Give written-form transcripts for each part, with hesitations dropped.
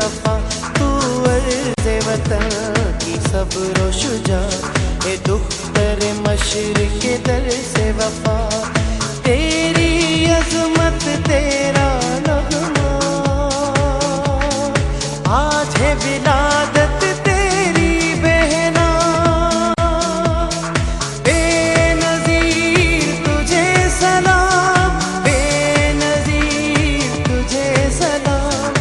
वफा, तू अर्ज़े वतन की सब्र शुजा, ए दुख्तर मशरिक़ दर से वफा, तेरी अज़मत तेरा नग़मा, आज है विलादत तेरी बहना, बेनज़ीर तुझे सलाम, बेनज़ीर तुझे सलाम,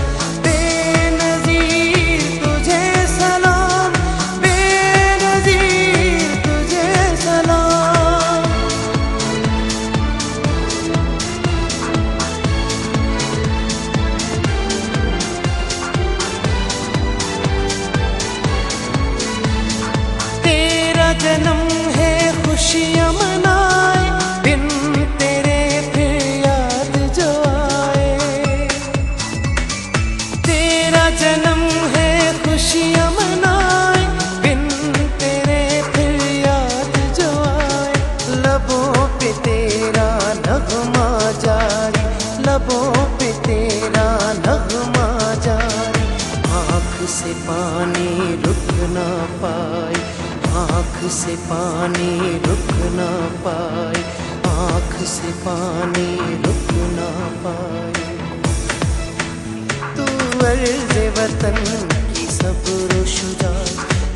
बेनज़ीर तुझे सलाम, बेनज़ीर तुझे सलाम। तेरा जन्म है खुशियाँ मनाए, बिन तेरे फिर याद जो आए, तेरा जन्म है खुशियाँ मनाए, बिन तेरे फिर याद जो आए, लबों पे तेरा नग़मा जारी, लबों पे तेरा नग़मा जारी, आँख से पानी रुक ना पाए, आँख से पानी रुक ना पाए, आँख से पानी रुक ना पाए। तू अर्ज़े वतन की सब्र शुजा,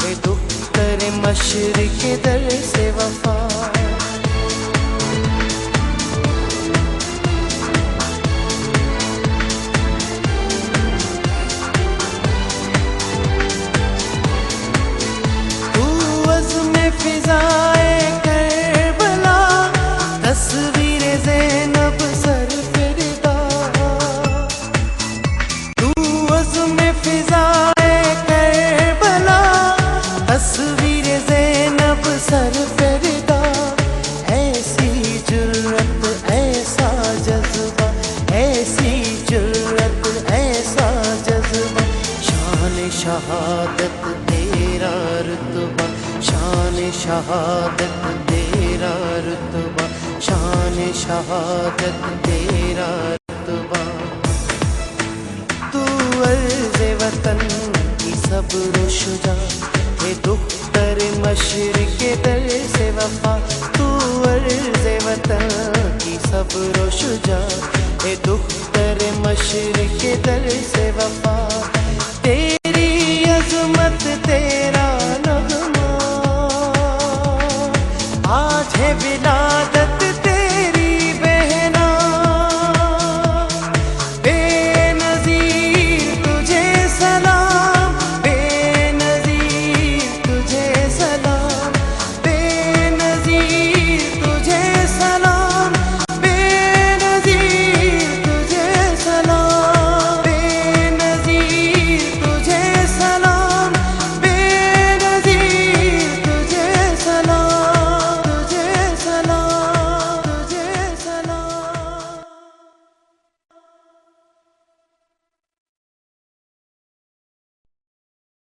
ए दुख्तर मशरिक़ दर से वफा, फिज़ाए करबला, तस्वीरे ज़ैनब सर फिदा, तू अज़्म फिज़ाए करबला, तस्वीरे ज़ैनब सर फिदा, ऐसी जुर्रत ऐसा जज्बा, ऐसी जुर्रत ऐसा जज्बा, शान शहादत तेरा रुतबा, शान शहादत तेरा रुतबा, शान शहादत तेरा रुतबा, तू अर्ज़े वतन की सब्र शुजा,